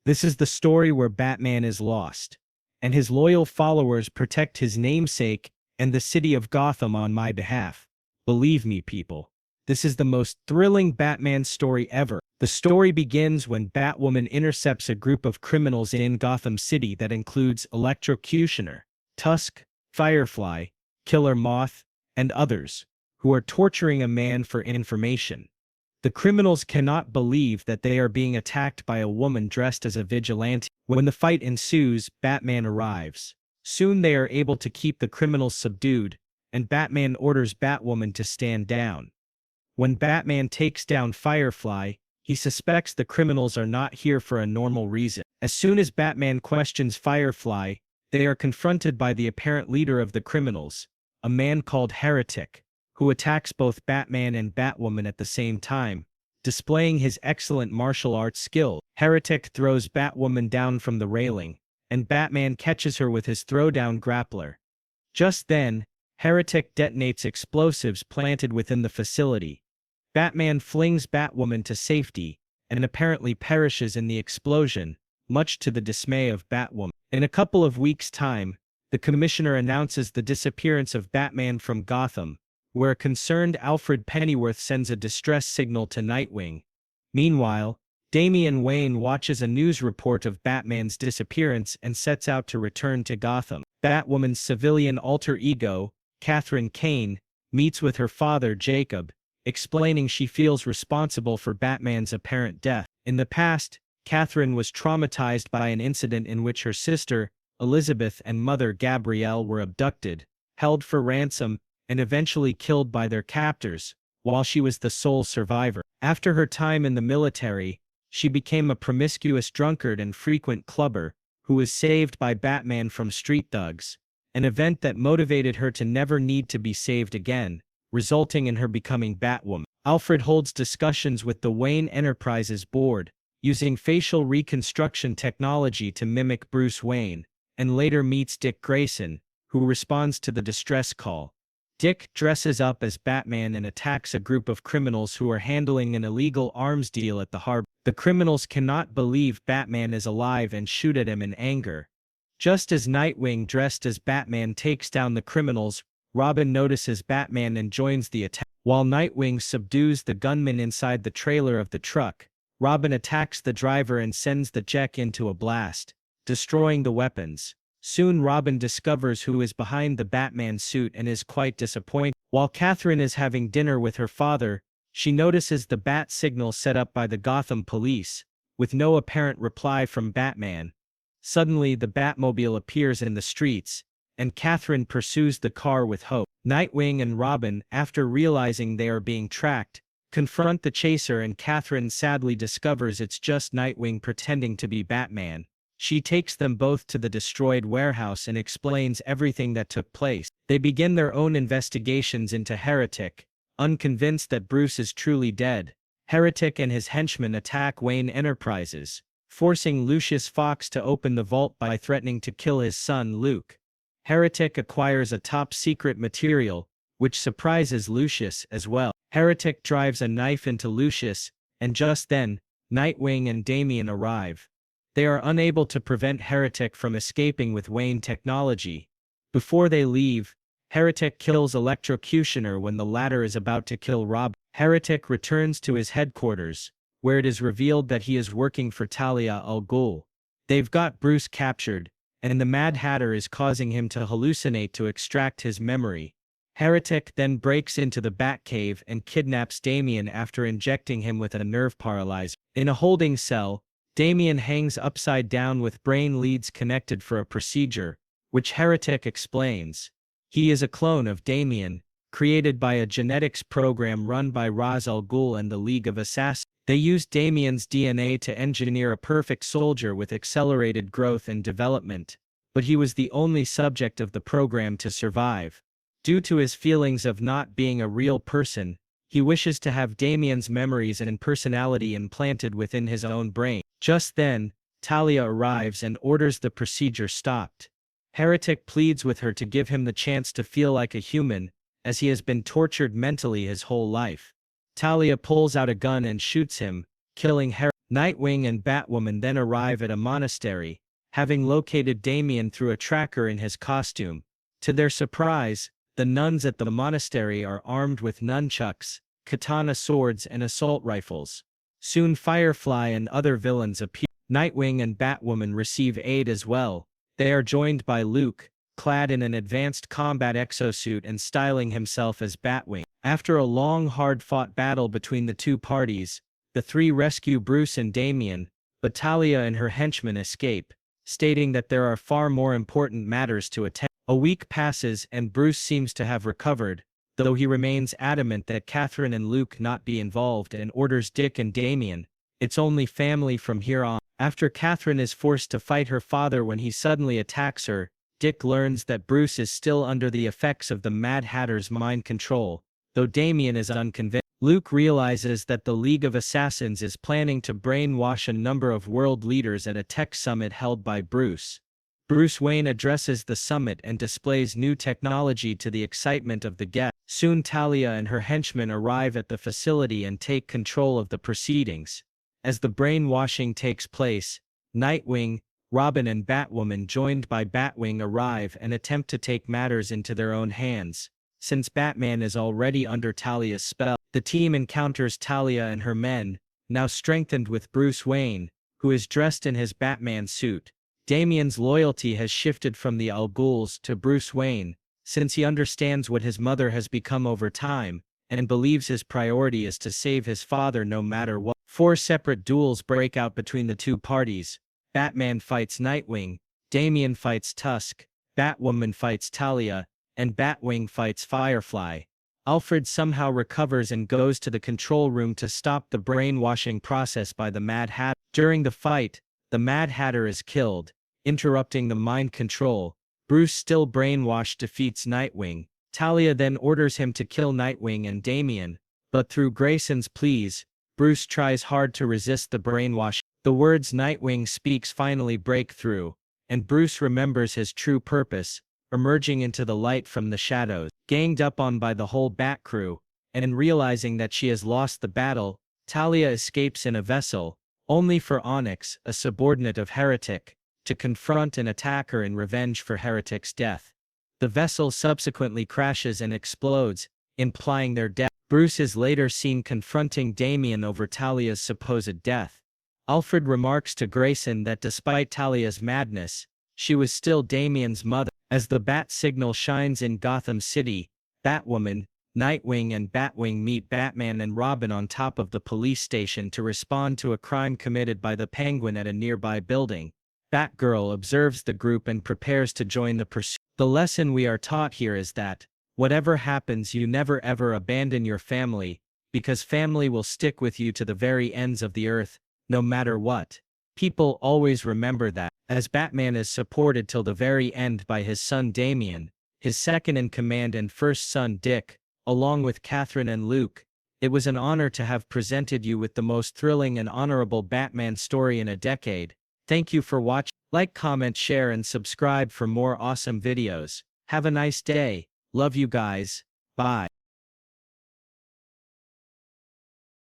This is the story where Batman is lost, and his loyal followers protect his namesake and the city of Gotham on my behalf. Believe me, people, this is the most thrilling Batman story ever. The story begins when Batwoman intercepts a group of criminals in Gotham City that includes Electrocutioner, Tusk, Firefly, Killer Moth, and others, who are torturing a man for information. The criminals cannot believe that they are being attacked by a woman dressed as a vigilante. When the fight ensues, Batman arrives. Soon they are able to keep the criminals subdued, and Batman orders Batwoman to stand down. When Batman takes down Firefly, he suspects the criminals are not here for a normal reason. As soon as Batman questions Firefly, they are confronted by the apparent leader of the criminals, a man called Heretic, who attacks both Batman and Batwoman at the same time, displaying his excellent martial arts skill. Heretic throws Batwoman down from the railing, and Batman catches her with his throwdown grappler. Just then, Heretic detonates explosives planted within the facility. Batman flings Batwoman to safety, and apparently perishes in the explosion, much to the dismay of Batwoman. In a couple of weeks' time, the Commissioner announces the disappearance of Batman from Gotham, where a concerned Alfred Pennyworth sends a distress signal to Nightwing. Meanwhile, Damian Wayne watches a news report of Batman's disappearance and sets out to return to Gotham. Batwoman's civilian alter ego, Catherine Kane, meets with her father Jacob, explaining she feels responsible for Batman's apparent death. In the past, Catherine was traumatized by an incident in which her sister, Elizabeth, and mother Gabrielle were abducted, held for ransom, and eventually killed by their captors, while she was the sole survivor. After her time in the military, she became a promiscuous drunkard and frequent clubber, who was saved by Batman from street thugs, an event that motivated her to never need to be saved again, resulting in her becoming Batwoman. Alfred holds discussions with the Wayne Enterprises board, using facial reconstruction technology to mimic Bruce Wayne, and later meets Dick Grayson, who responds to the distress call. Dick dresses up as Batman and attacks a group of criminals who are handling an illegal arms deal at the harbor. The criminals cannot believe Batman is alive and shoot at him in anger. Just as Nightwing dressed as Batman takes down the criminals, Robin notices Batman and joins the attack. While Nightwing subdues the gunman inside the trailer of the truck, Robin attacks the driver and sends the jet into a blast, destroying the weapons. Soon Robin discovers who is behind the Batman suit and is quite disappointed. While Catherine is having dinner with her father, she notices the bat signal set up by the Gotham police, with no apparent reply from Batman. Suddenly the Batmobile appears in the streets, and Catherine pursues the car with hope. Nightwing and Robin, after realizing they are being tracked, confront the chaser, and Catherine sadly discovers it's just Nightwing pretending to be Batman. She takes them both to the destroyed warehouse and explains everything that took place. They begin their own investigations into Heretic, unconvinced that Bruce is truly dead. Heretic and his henchmen attack Wayne Enterprises, forcing Lucius Fox to open the vault by threatening to kill his son Luke. Heretic acquires a top-secret material, which surprises Lucius as well. Heretic drives a knife into Lucius, and just then, Nightwing and Damian arrive. They are unable to prevent Heretic from escaping with Wayne technology. Before they leave, Heretic kills Electrocutioner when the latter is about to kill Rob. Heretic returns to his headquarters, where it is revealed that he is working for Talia al Ghul. They've got Bruce captured, and the Mad Hatter is causing him to hallucinate to extract his memory. Heretic then breaks into the Batcave and kidnaps Damian after injecting him with a nerve paralyzer. In a holding cell, Damian hangs upside down with brain leads connected for a procedure, which Heretic explains. He is a clone of Damian, created by a genetics program run by Ra's al Ghul and the League of Assassins. They used Damian's DNA to engineer a perfect soldier with accelerated growth and development, but he was the only subject of the program to survive. Due to his feelings of not being a real person, he wishes to have Damian's memories and personality implanted within his own brain. Just then, Talia arrives and orders the procedure stopped. Heretic pleads with her to give him the chance to feel like a human, as he has been tortured mentally his whole life. Talia pulls out a gun and shoots him, killing Heretic. Nightwing and Batwoman then arrive at a monastery, having located Damian through a tracker in his costume. To their surprise, the nuns at the monastery are armed with nunchucks, katana swords and assault rifles. Soon Firefly and other villains appear. Nightwing and Batwoman receive aid as well. They are joined by Luke, clad in an advanced combat exosuit and styling himself as Batwing. After a long hard-fought battle between the two parties, the three rescue Bruce and Damian, but Talia and her henchmen escape, stating that there are far more important matters to attend. A week passes and Bruce seems to have recovered, though he remains adamant that Catherine and Luke not be involved and orders Dick and Damian, "It's only family from here on." After Catherine is forced to fight her father when he suddenly attacks her, Dick learns that Bruce is still under the effects of the Mad Hatter's mind control, though Damian is unconvinced. Luke realizes that the League of Assassins is planning to brainwash a number of world leaders at a tech summit held by Bruce. Bruce Wayne addresses the summit and displays new technology to the excitement of the guests. Soon Talia and her henchmen arrive at the facility and take control of the proceedings. As the brainwashing takes place, Nightwing, Robin and Batwoman joined by Batwing arrive and attempt to take matters into their own hands. Since Batman is already under Talia's spell, the team encounters Talia and her men, now strengthened with Bruce Wayne, who is dressed in his Batman suit. Damian's loyalty has shifted from the Al Ghuls to Bruce Wayne, since he understands what his mother has become over time, and believes his priority is to save his father no matter what. 4 separate duels break out between the two parties. Batman fights Nightwing, Damian fights Tusk, Batwoman fights Talia, and Batwing fights Firefly. Alfred somehow recovers and goes to the control room to stop the brainwashing process by the Mad Hatter. During the fight, the Mad Hatter is killed, interrupting the mind control. Bruce, still brainwashed, defeats Nightwing. Talia then orders him to kill Nightwing and Damian, but through Grayson's pleas, Bruce tries hard to resist the brainwash. The words Nightwing speaks finally break through, and Bruce remembers his true purpose, emerging into the light from the shadows. Ganged up on by the whole Bat crew, and realizing that she has lost the battle, Talia escapes in a vessel, only for Onyx, a subordinate of Heretic, to confront and attack her in revenge for Heretic's death. The vessel subsequently crashes and explodes, implying their death. Bruce is later seen confronting Damian over Talia's supposed death. Alfred remarks to Grayson that despite Talia's madness, she was still Damian's mother. As the bat signal shines in Gotham City, Batwoman, Nightwing and Batwing meet Batman and Robin on top of the police station to respond to a crime committed by the Penguin at a nearby building. Batgirl observes the group and prepares to join the pursuit. The lesson we are taught here is that, whatever happens, you never ever abandon your family, because family will stick with you to the very ends of the earth, no matter what. People always remember that. As Batman is supported till the very end by his son Damian, his second-in-command and first son Dick, along with Catherine and Luke, it was an honor to have presented you with the most thrilling and honorable Batman story in a decade. Thank you for watching. Like, comment, share, and subscribe for more awesome videos. Have a nice day. Love you guys. Bye.